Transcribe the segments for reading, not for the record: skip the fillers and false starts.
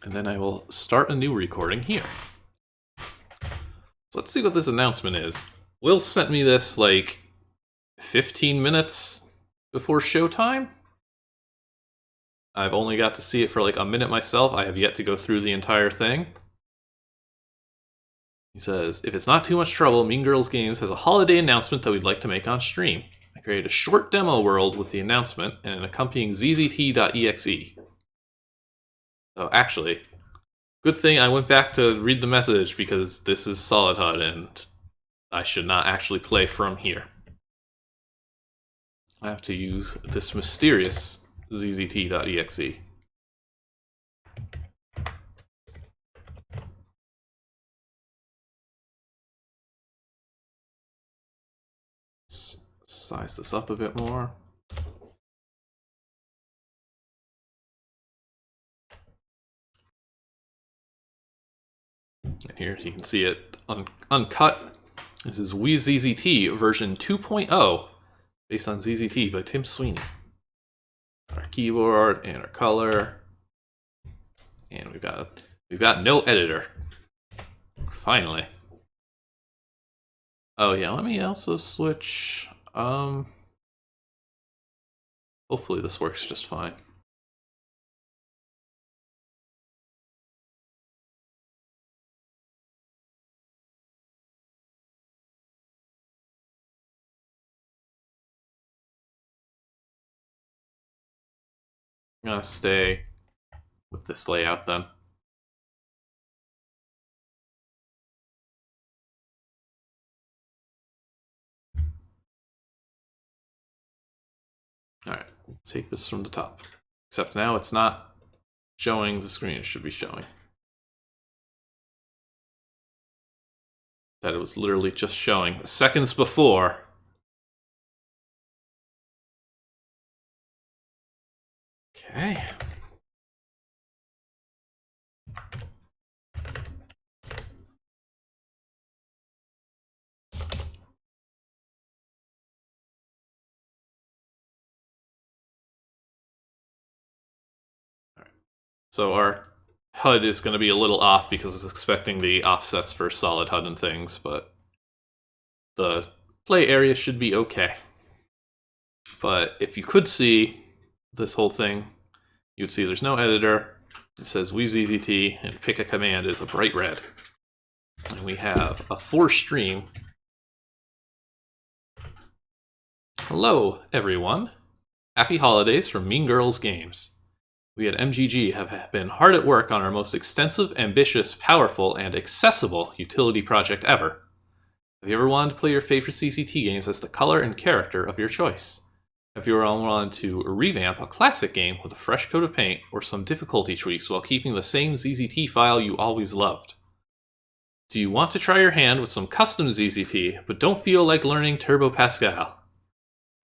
and then I will start a new recording here. So let's see what this announcement is. Will sent me this like 15 minutes before showtime. I've only got to see it for like a minute myself. I have yet to go through the entire thing. He says, if it's not too much trouble, Mean Girls Games has a holiday announcement that we'd like to make on stream. I created a short demo world with the announcement and an accompanying WeaveZZT.exe. So actually, good thing I went back to read the message because this is Solid HUD and I should not actually play from here. I have to use this mysterious WeaveZZT.exe. Let's size this up a bit more. And here you can see it uncut. This is WeaveZZT version 2.0, based on ZZT by Tim Sweeney. Our keyboard and our color, and we've got no editor. Finally. Oh yeah, let me also switch. Hopefully this works just fine. I'm gonna stay with this layout then. Alright, take this from the top. Except now it's not showing the screen it should be showing. That it was literally just showing seconds before. Okay. So our HUD is going to be a little off because it's expecting the offsets for solid HUD and things, but the play area should be okay. But if you could see this whole thing, you'd see there's no editor. It says WeaveZZT, and pick a command is a bright red. And we have a for stream. Hello, everyone. Happy holidays from Mean Girls Games. We at MGG have been hard at work on our most extensive, ambitious, powerful, and accessible utility project ever. Have you ever wanted to play your favorite ZZT games as the color and character of your choice? Have you ever wanted to revamp a classic game with a fresh coat of paint or some difficulty tweaks while keeping the same ZZT file you always loved? Do you want to try your hand with some custom ZZT, but don't feel like learning Turbo Pascal?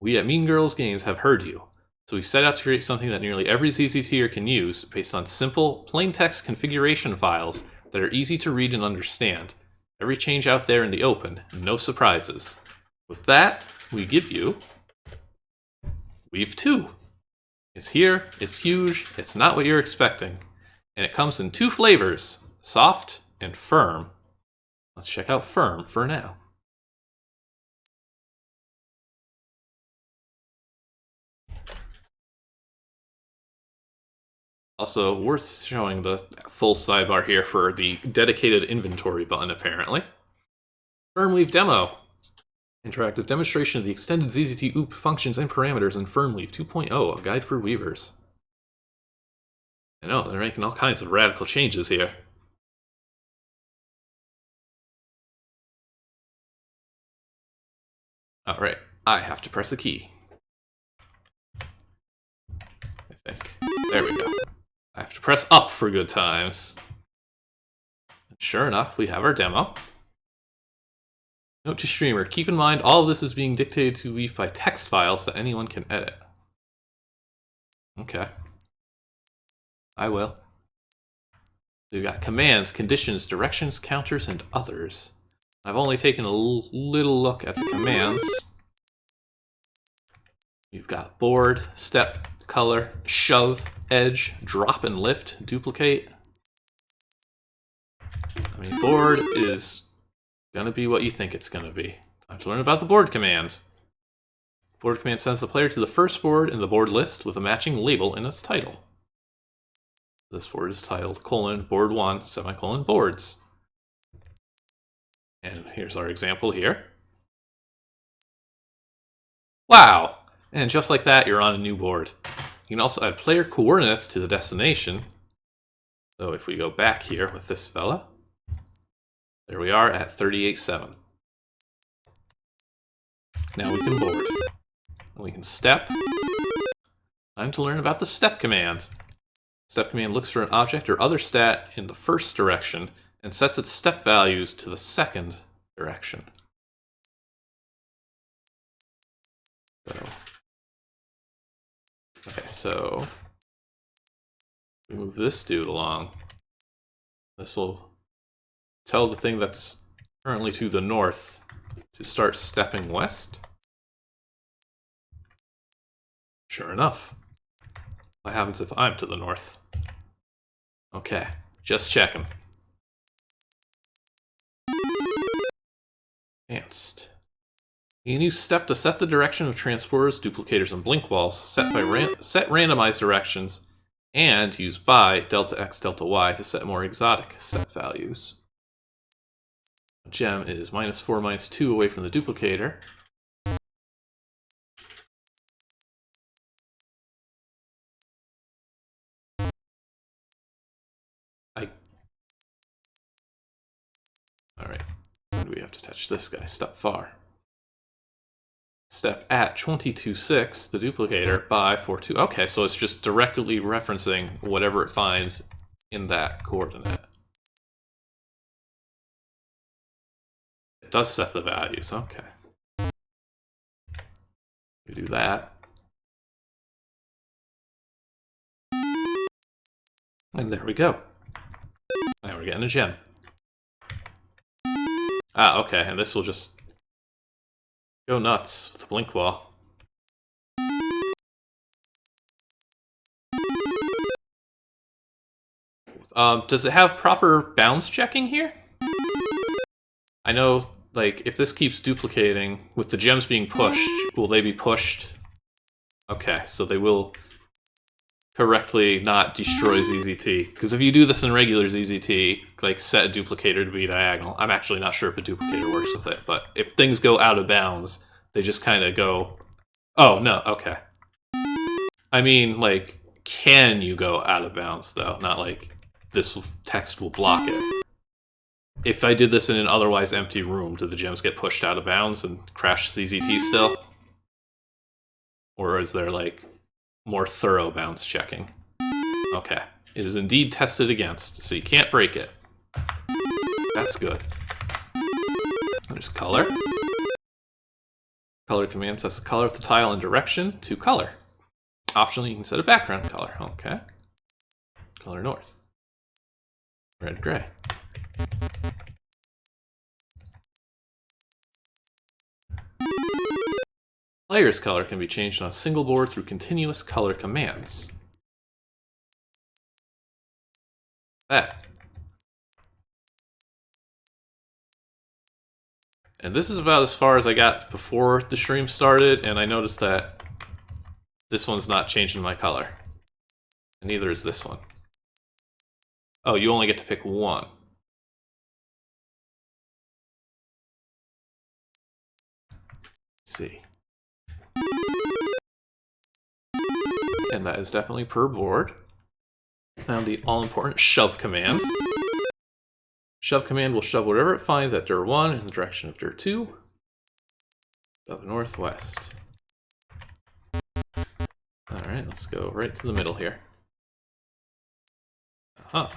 We at Mean Girls Games have heard you. So we set out to create something that nearly every ZZTer can use based on simple, plain text configuration files that are easy to read and understand. Every change out there in the open, no surprises. With that, we give you Weave 2. It's here, it's huge, it's not what you're expecting. And it comes in two flavors, soft and firm. Let's check out firm for now. Also, worth showing the full sidebar here for the dedicated inventory button, apparently. FirmWeave Demo. Interactive demonstration of the extended ZZT OOP functions and parameters in FirmWeave 2.0, a guide for weavers. I know, they're making all kinds of radical changes here. Alright, I have to press a key. I think. There we go. I have to press up for good times. And sure enough, we have our demo. Note to streamer, keep in mind all of this is being dictated to Weave by text files that anyone can edit. Okay. I will. We've got commands, conditions, directions, counters, and others. I've only taken a little look at the commands. We've got board, step, color, shove, edge, drop and lift, duplicate, I mean, board is gonna be what you think it's gonna be. Time to learn about the board command. Board command sends the player to the first board in the board list with a matching label in its title. This board is titled board 1 semicolon boards. And here's our example here. Wow! And just like that, you're on a new board. You can also add player coordinates to the destination. So if we go back here with this fella, there we are at 38.7. Now we can board. And we can step. Time to learn about the step command. Step command looks for an object or other stat in the first direction and sets its step values to the second direction. So we move this dude along. This will tell the thing that's currently to the north to start stepping west. Sure enough. What happens if I'm to the north? Okay, just checking. Advanced. You can use step to set the direction of transporters, duplicators, and blink walls, set randomized directions, and use by delta x delta y to set more exotic step values. Gem is -4, -2 away from the duplicator. Alright, when do we have to touch this guy? Step far. Step at 22.6, the duplicator, by 4.2. Okay, so it's just directly referencing whatever it finds in that coordinate. It does set the values, okay. We do that. And there we go. Now we're getting a gem. Ah, okay, and this will just go nuts with the blink wall. Does it have proper bounds checking here? I know, like, if this keeps duplicating, with the gems being pushed, will they be pushed? Okay, so they will correctly not destroy ZZT. Because if you do this in regular ZZT, like set a duplicator to be diagonal, I'm actually not sure if a duplicator works with it, but if things go out of bounds, they just kind of go... Oh, no, okay. I mean, like, can you go out of bounds, though? Not like this text will block it. If I did this in an otherwise empty room, do the gems get pushed out of bounds and crash ZZT still? Or is there, like, more thorough bounds checking? Okay. It is indeed tested against, so you can't break it. That's good. There's color. Color command sets the color of the tile and direction to color. Optionally, you can set a background color. Okay. Color north. Red, gray. Player's color can be changed on a single board through continuous color commands. That. And this is about as far as I got before the stream started, and I noticed that this one's not changing my color. And neither is this one. Oh, you only get to pick one. Let's see. And that is definitely per board. Now the all-important shove commands. Shove command will shove whatever it finds at dir 1 in the direction of dir 2. Shove northwest. Alright, let's go right to the middle here. Uh-huh.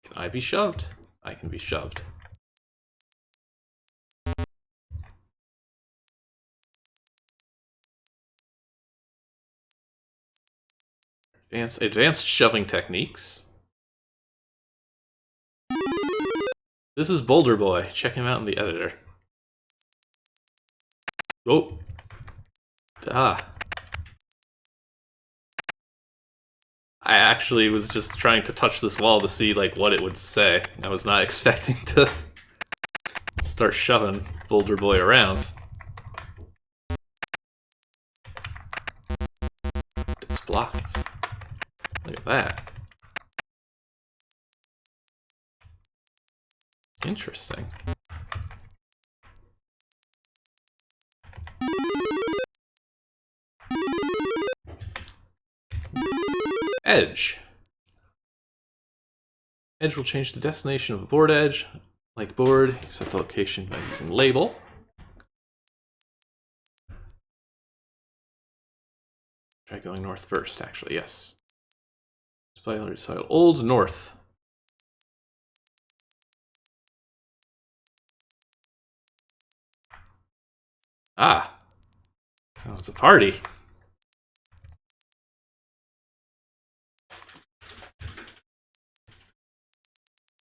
Can I be shoved? I can be shoved. Advanced shoving techniques. This is Boulder Boy. Check him out in the editor. Oh. Ah. I actually was just trying to touch this wall to see like what it would say. I was not expecting to start shoving Boulder Boy around. It's blocked. Look at that. Interesting. Edge. Edge will change the destination of a board edge. Like board, set the location by using label. Try going north first, actually, yes. Display soil. Old North. Ah. Oh, it's a party.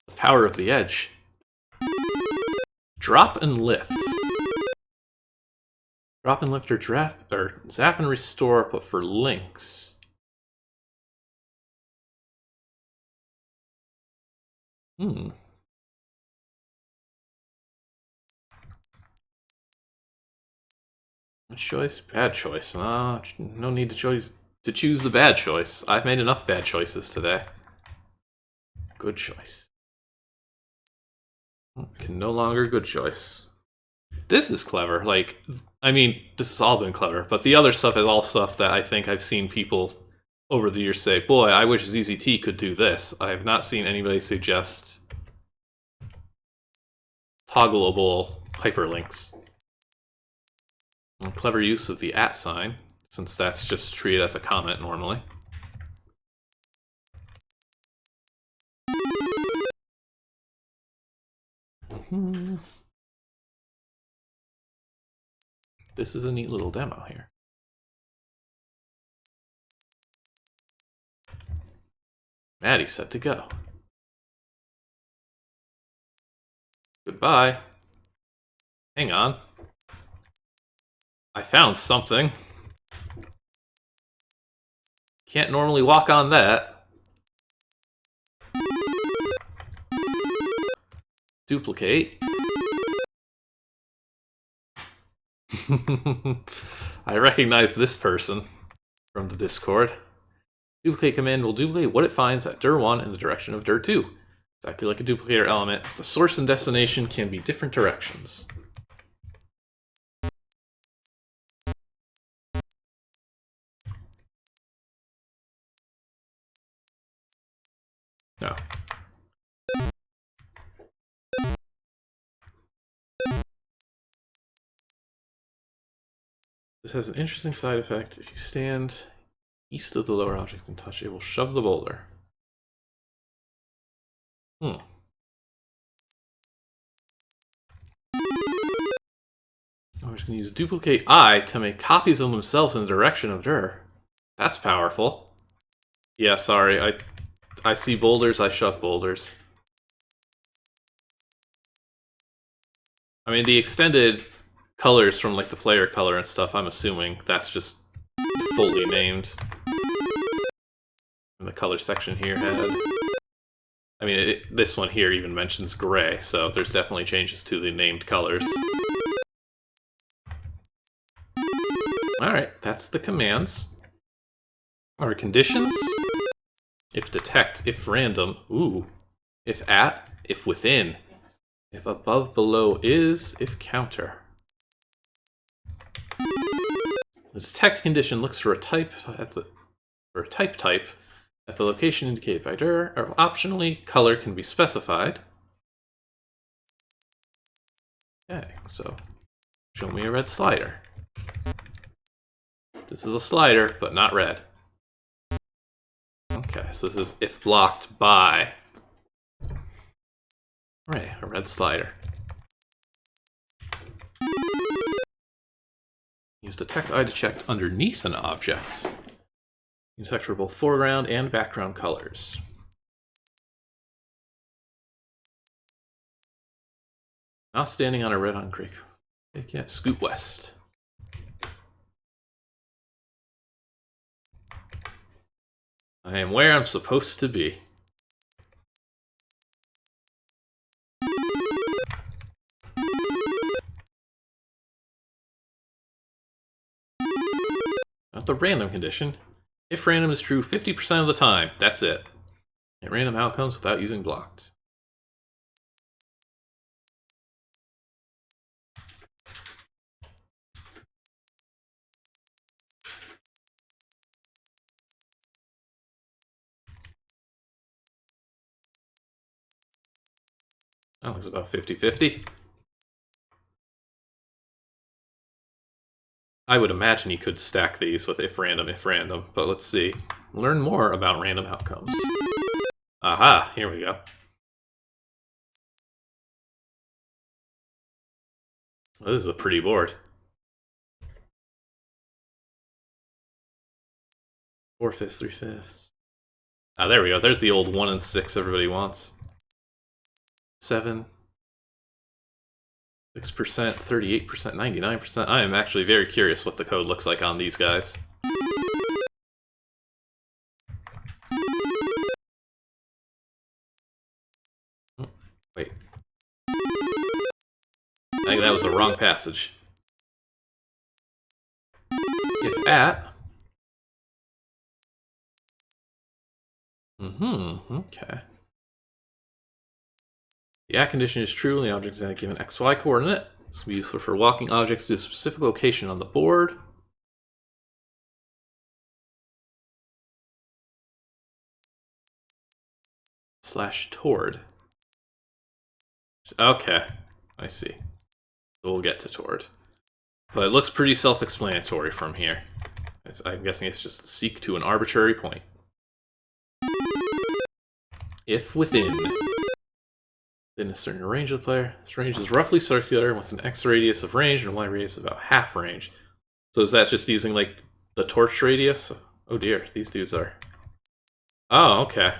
The power of the edge. Drop and lift. Drop and lift or zap and restore, but for links. Good choice, bad choice. No need to choose the bad choice. I've made enough bad choices today. Good choice. Can no longer good choice. This is clever. Like, I mean, this has all been clever, but the other stuff is all stuff that I think I've seen people over the years say, boy, I wish ZZT could do this. I have not seen anybody suggest toggleable hyperlinks. And clever use of the @ sign, since that's just treated as a comment normally. This is a neat little demo here. Maddie's set to go. Goodbye. Hang on. I found something. Can't normally walk on that. Duplicate. I recognize this person from the Discord. Duplicate command will duplicate what it finds at dir1 in the direction of dir2. Exactly like a duplicator element, the source and destination can be different directions. No. This has an interesting side effect. If you stand east of the lower object and touch it, will shove the boulder. I'm just going to use duplicate I to make copies of themselves in the direction of dir. That's powerful. Yeah, sorry. I see boulders, I shove boulders. I mean, the extended colors from like the player color and stuff, I'm assuming that's just fully named. And the color section here had... I mean, this one here even mentions gray, so there's definitely changes to the named colors. Alright, that's the commands. Our conditions. If detect, if random, ooh. If at, if within. If above, below, is, if counter. The detect condition looks for a type at the type at the location indicated by dir, or optionally, color can be specified. Okay, so show me a red slider. This is a slider, but not red. Okay, so this is if blocked by. Right, a red slider. Use detect I to check underneath an object. You detect for both foreground and background colors. Not standing on a red on creek. Yeah, scoot west. I am where I'm supposed to be. Not the random condition. If random is true 50% of the time, that's it. Get random outcomes without using blocked. Oh, it's about 50-50. I would imagine you could stack these with if random, but let's see. Learn more about random outcomes. Aha, here we go. This is a pretty board. 4/5, 3/5. Ah, there we go. There's the old 1 and 6 everybody wants. 7. 6%, 38%, 99%. I am actually very curious what the code looks like on these guys. Wait. I think that was the wrong passage. If at... okay. The at condition is true and the object is at a given xy coordinate. This can be useful for walking objects to a specific location on the board. / toward. Okay, I see. So we'll get to toward. But it looks pretty self-explanatory from here. I'm guessing it's just seek to an arbitrary point. If within a certain range of the player, this range is roughly circular with an x radius of range and a y radius of about half range. So is that just using like the torch radius? Oh dear, these dudes are... Oh, okay.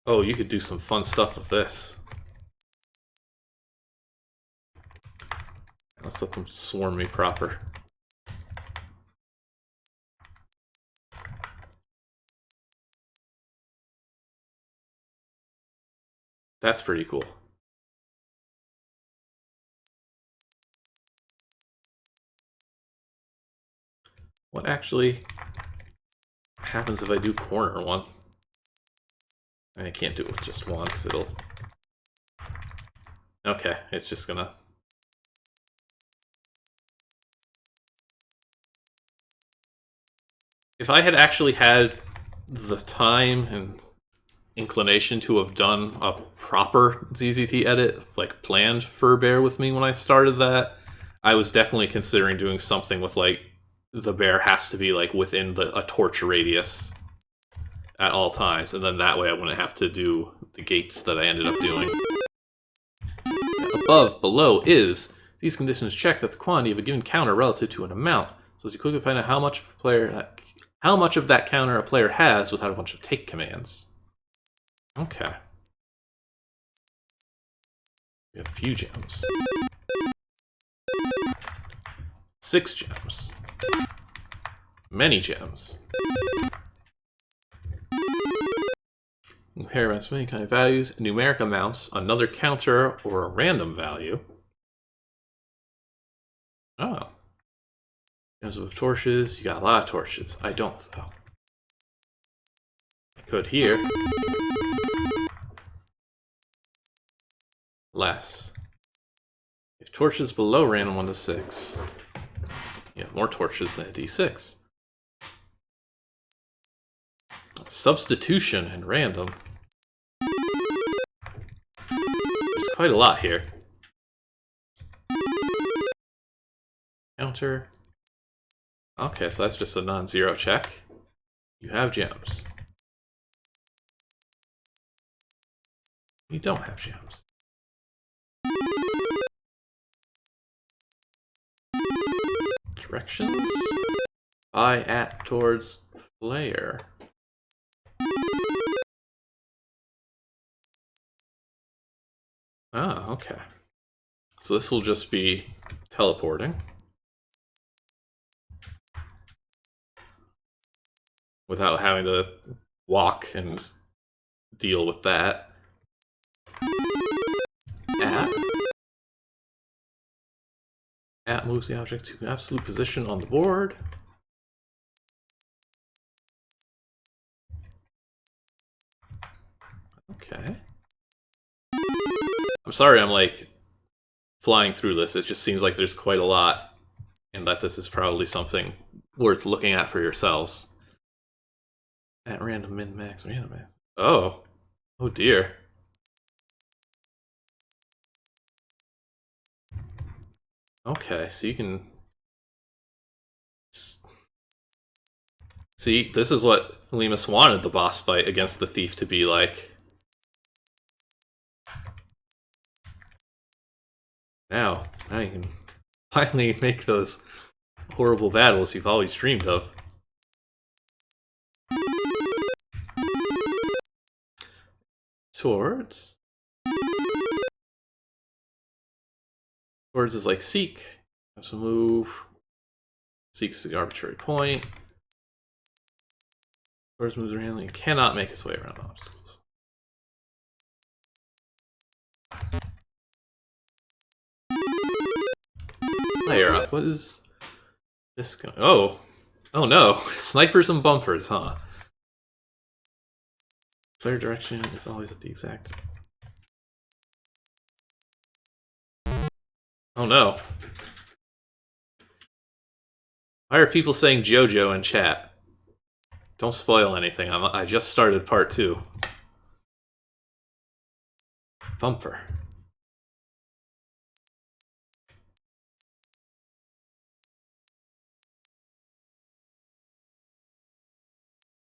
Oh, you could do some fun stuff with this. Let's let them swarm me proper. That's pretty cool. What actually happens if I do corner one? I can't do it with just one because it'll... Okay, it's just gonna... If I had actually had the time and inclination to have done a proper ZZT edit, like planned for Bear with me when I started that, I was definitely considering doing something with like the bear has to be like within a torch radius at all times, and then that way I wouldn't have to do the gates that I ended up doing. Below is, these conditions check that the quantity of a given counter relative to an amount, so as you quickly find out how much of that counter a player has without a bunch of take commands. Okay. We have a few gems. 6 gems. Many gems. Compare amounts, many kind of values, numeric amounts, another counter, or a random value. Oh. Gems with torches, you got a lot of torches. I don't, though. I could here. Less. If torches below random 1 to 6, you have more torches than a d6. Substitution and random. There's quite a lot here. Counter. Okay, so that's just a non-zero check. You have gems. You don't have gems. Directions? By, at, towards, player. Ah, okay. So this will just be teleporting. without having to walk and deal with that. At moves the object to absolute position on the board. Okay. I'm sorry I'm like flying through this. It just seems like there's quite a lot, and that this is probably something worth looking at for yourselves. At random min max random max. Oh. Oh dear. Okay, so you can see, this is what Lemus wanted the boss fight against the thief to be like. Now you can finally make those horrible battles you've always dreamed of. Towards is like seek. That's a move. Seeks the arbitrary point. Towards moves randomly and cannot make its way around obstacles. Layer up. What is this going? Oh no! Snipers and bumpers, huh? Flare direction is always at the exact. Oh no! Why are people saying JoJo in chat? Don't spoil anything. I just started part 2. Bumper.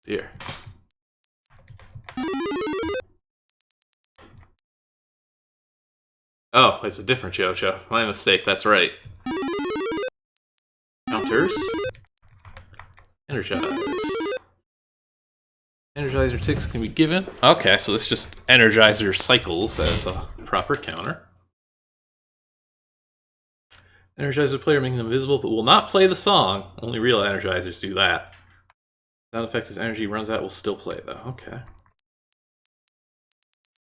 Here. Oh, it's a different JoJo. My mistake, that's right. Counters. Energized. Energizer ticks can be given. Okay, so this just Energizer cycles as a proper counter. Energizer player making them invisible, but will not play the song. Only real Energizers do that. Sound effect as energy runs out will still play though. Okay.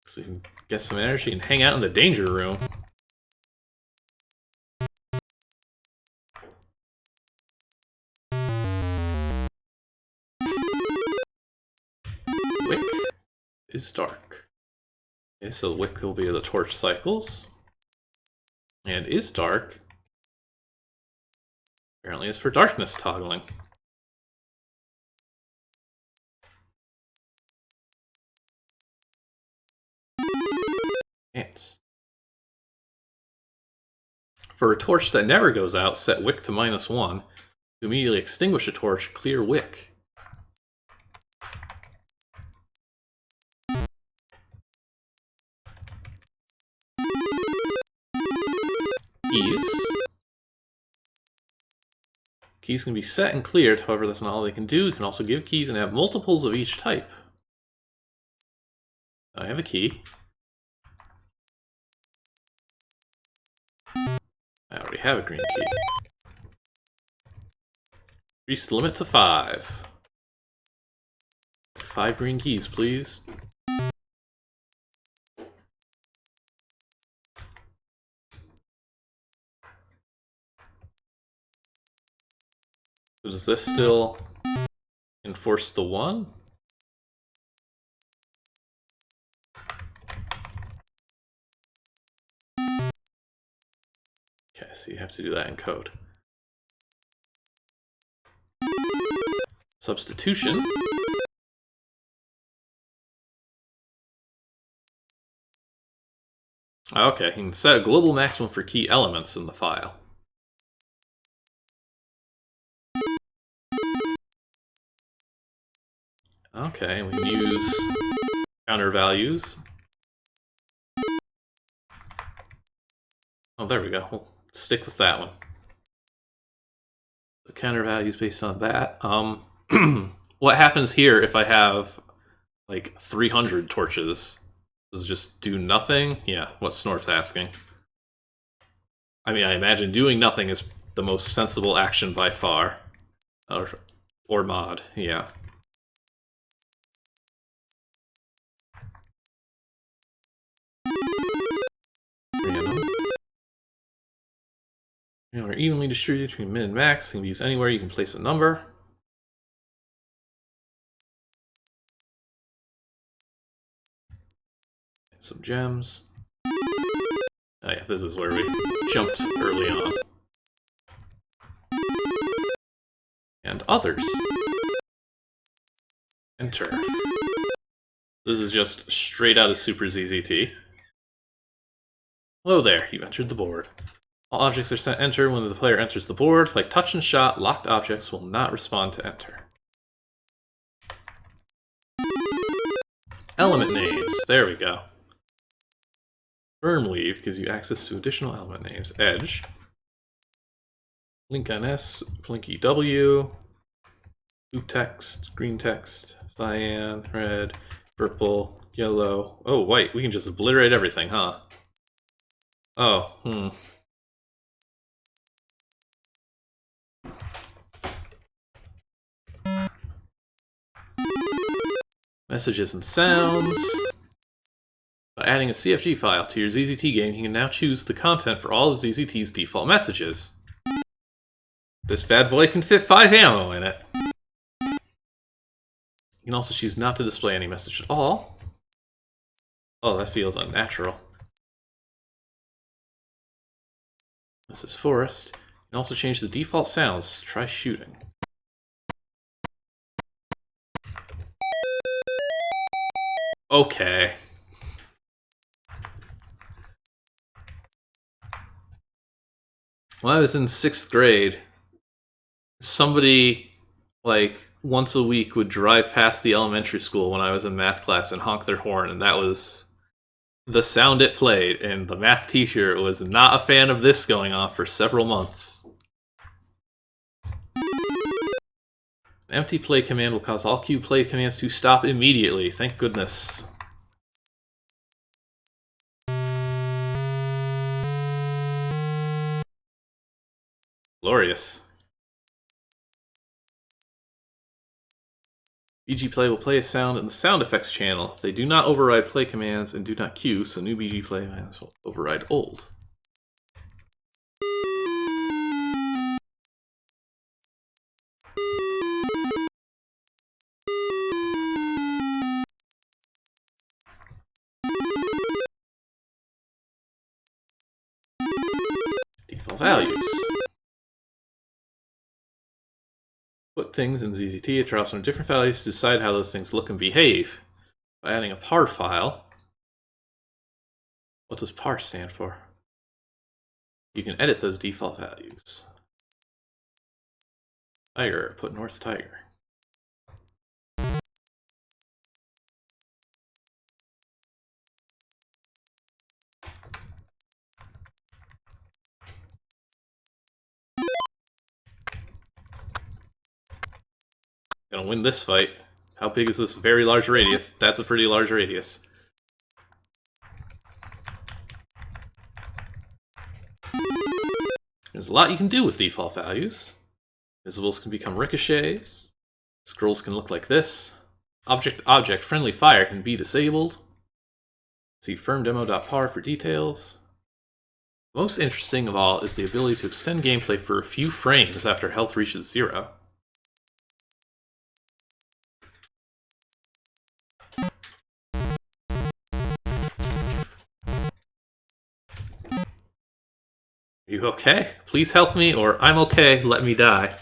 So you can get some energy and hang out in the danger room. Wick is dark. Okay, so the wick will be the torch cycles. And is dark apparently is for darkness toggling. Yes. For a torch that never goes out, set wick to -1. To immediately extinguish a torch, clear wick. Keys can be set and cleared, however that's not all they can do. You can also give keys and have multiples of each type. I have a key. I already have a green key. Increase the limit to 5. 5 green keys, please. So does this still enforce the 1? Okay, so you have to do that in code. Substitution. Okay, you can set a global maximum for key elements in the file. Okay, we can use counter values. Oh, there we go. We'll stick with that one. The counter values based on that. What happens here if I have like 300 torches? Does it just do nothing? Yeah, what Snorp's asking. I mean, I imagine doing nothing is the most sensible action by far. Or mod, yeah. Are evenly distributed between min and max. Can be used anywhere. You can place a number. And some gems. Oh yeah, this is where we jumped early on. And others. Enter. This is just straight out of Super ZZT. Hello there, you entered the board. All objects are set enter when the player enters the board. Like touch and shot, locked objects will not respond to enter. Element names. There we go. Firm weave gives you access to additional element names. Edge. Link NS, Blinky W. Blue text, green text, cyan, red, purple, yellow. Oh, white. We can just obliterate everything, huh? Oh, Messages and sounds. By adding a CFG file to your ZZT game, you can now choose the content for all of ZZT's default messages. This bad boy can fit 5 ammo in it. You can also choose not to display any message at all. Oh, that feels unnatural. This is forest. You can also change the default sounds. Try shooting. Okay. When I was in 6th grade, somebody, like, once a week would drive past the elementary school when I was in math class and honk their horn, and that was the sound it played, and the math teacher was not a fan of this going on for several months. An empty play command will cause all queue play commands to stop immediately. Thank goodness. Glorious. BG Play will play a sound in the sound effects channel. They do not override play commands and do not queue, so new BG Play commands will override old. Default values. Put things in ZZT, it draws from different values to decide how those things look and behave. By adding a par file, what does par stand for? You can edit those default values. Tiger, put North Tiger. Gonna win this fight. How big is this very large radius? That's a pretty large radius. There's a lot you can do with default values. Visibles can become ricochets. Scrolls can look like this. Object friendly fire can be disabled. See firmdemo.par for details. Most interesting of all is the ability to extend gameplay for a few frames after health reaches 0. Are you okay? Please help me, or I'm okay, let me die.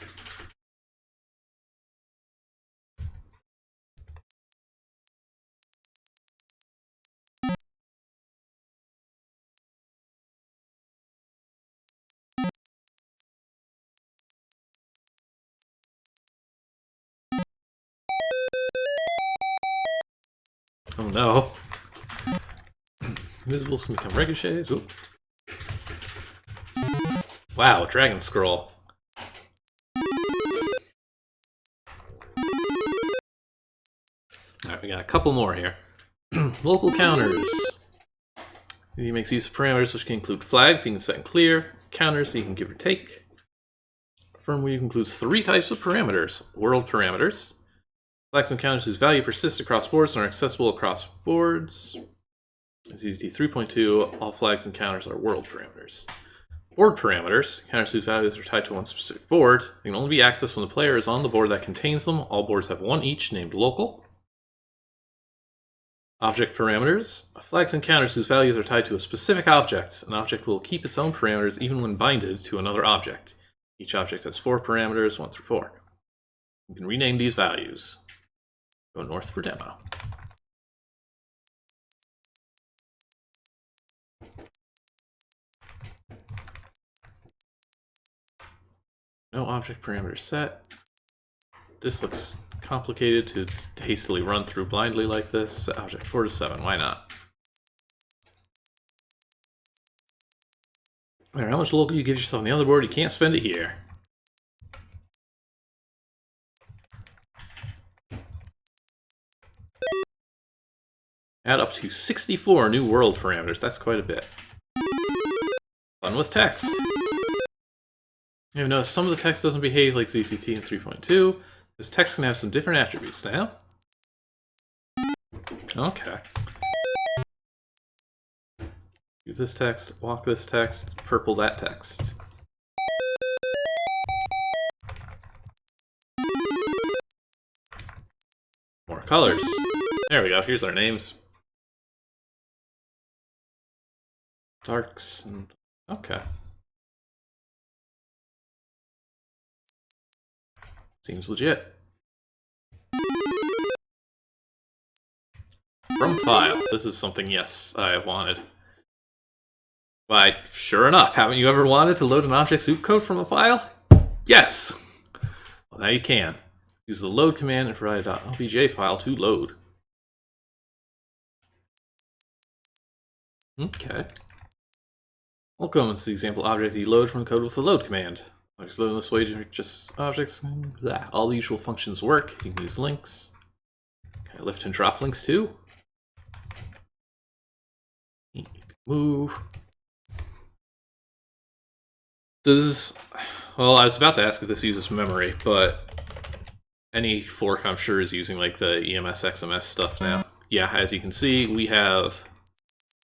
Oh no. Invisibles can become ricochets. Ooh. Wow, Dragon Scroll. Alright, we got a couple more here. Local counters. He makes use of parameters which can include flags, you can set and clear, counters, you can give or take. Firm weave includes 3 types of parameters. World parameters. Flags and counters whose value persists across boards and are accessible across boards. ZZT 3.2, all flags and counters are world parameters. Board parameters. Counters whose values are tied to one specific board. They can only be accessed when the player is on the board that contains them. All boards have one each, named local. Object parameters. Flags and counters whose values are tied to a specific object. An object will keep its own parameters even when binded to another object. Each object has 4 parameters, 1 through 4. You can rename these values. Go north for demo. No object parameter set. This looks complicated to just hastily run through blindly like this. Set object 4 to 7, why not? No matter how much local you give yourself on the other board, you can't spend it here. Add up to 64 new world parameters. That's quite a bit. Fun with text. You've noticed some of the text doesn't behave like ZZT in 3.2. This text can have some different attributes now. Okay. Do this text, walk this text, purple that text. More colors. There we go, here's our names. Darks and... okay. Seems legit. From file. This is something, yes, I have wanted. Why, sure enough, haven't you ever wanted to load an object soup code from a file? Yes! Well, now you can. Use the load command and provide a .lbj file to load. Okay. Welcome, it's the example object you load from the code with the load command. Objects load in this way to just objects. Blah. All the usual functions work. You can use links. Okay, lift and drop links too. You can move. Well, I was about to ask if this uses memory, but any fork I'm sure is using like the EMS XMS stuff now. Yeah, as you can see, we have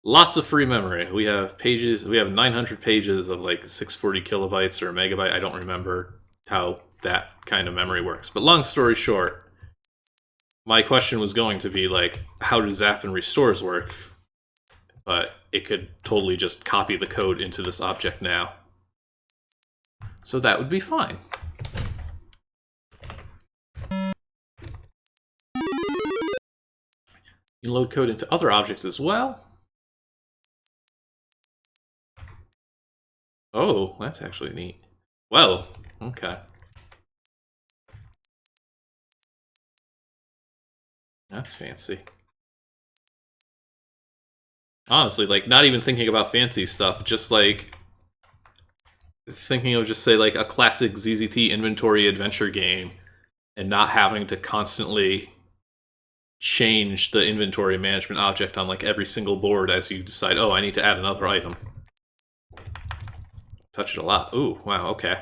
lots of free memory. We have pages, we have 900 pages of like 640 kilobytes or a megabyte. I don't remember how that kind of memory works. But long story short, my question was going to be like, how do zap and restores work? But it could totally just copy the code into this object now. So that would be fine. You load code into other objects as well. Oh, that's actually neat. Well, okay. That's fancy. Honestly, like, not even thinking about fancy stuff, just like thinking of just say like a classic ZZT inventory adventure game and not having to constantly change the inventory management object on like every single board as you decide, oh, I need to add another item. Touch it a lot. Ooh, wow, okay.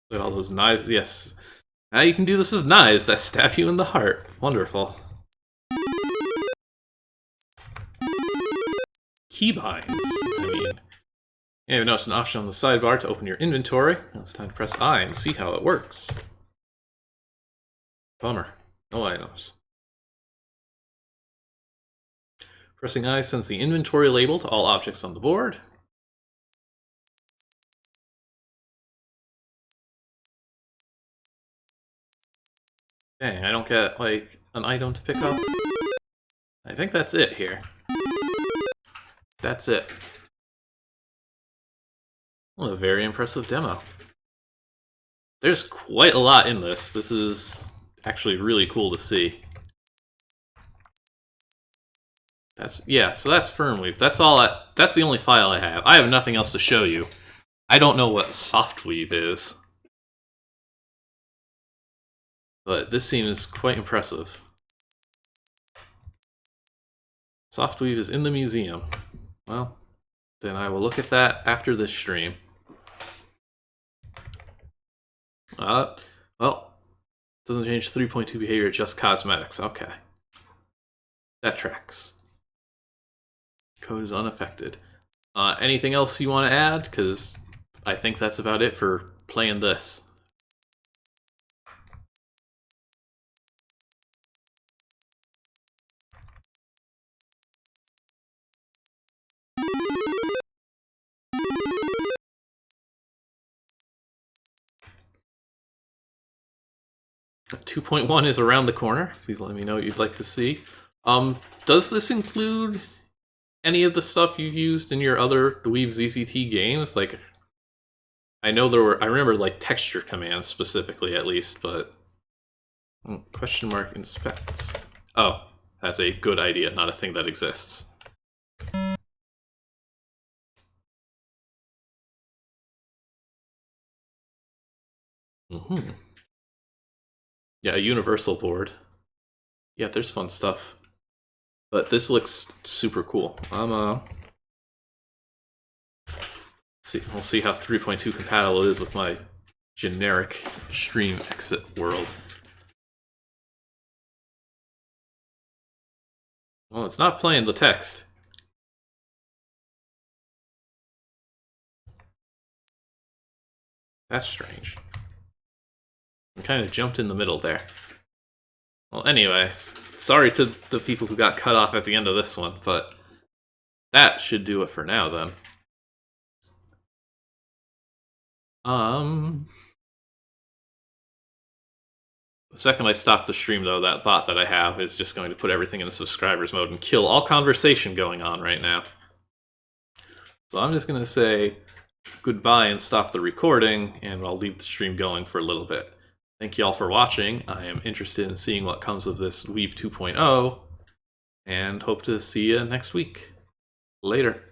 Look at all those knives. Yes. Now you can do this with knives that stab you in the heart. Wonderful. Keybinds. I mean, yeah, you notice an option on the sidebar to open your inventory. Now it's time to press I and see how it works. Bummer. No items. Pressing I sends the inventory label to all objects on the board. Dang, I don't get, like, an item to pick up. I think that's it here. That's it. Well, a very impressive demo. There's quite a lot in this. This is actually really cool to see. Yeah, so that's Firmweave. That's the only file I have. I have nothing else to show you. I don't know what Softweave is. But this seems quite impressive. Softweave is in the museum. Well, then I will look at that after this stream. Well, doesn't change 3.2 behavior, just cosmetics. Okay. That tracks. Code is unaffected. Anything else you want to add? Because I think that's about it for playing this. Two 2.1 is around the corner. Please let me know what you'd like to see. Does this include any of the stuff you've used in your other WeaveZZT games? Like, I know I remember like texture commands specifically at least, but question mark inspects. Oh, that's a good idea, not a thing that exists. Yeah, a universal board. Yeah, there's fun stuff. But this looks super cool. We'll see how 3.2 compatible it is with my generic stream exit world. Well, it's not playing the text. That's strange. I kind of jumped in the middle there. Well, anyways, sorry to the people who got cut off at the end of this one, but that should do it for now, then. The second I stop the stream, though, that bot that I have is just going to put everything in the subscribers mode and kill all conversation going on right now. So I'm just going to say goodbye and stop the recording, and I'll leave the stream going for a little bit. Thank you all for watching. I am interested in seeing what comes of this Weave 2.0, and hope to see you next week. Later.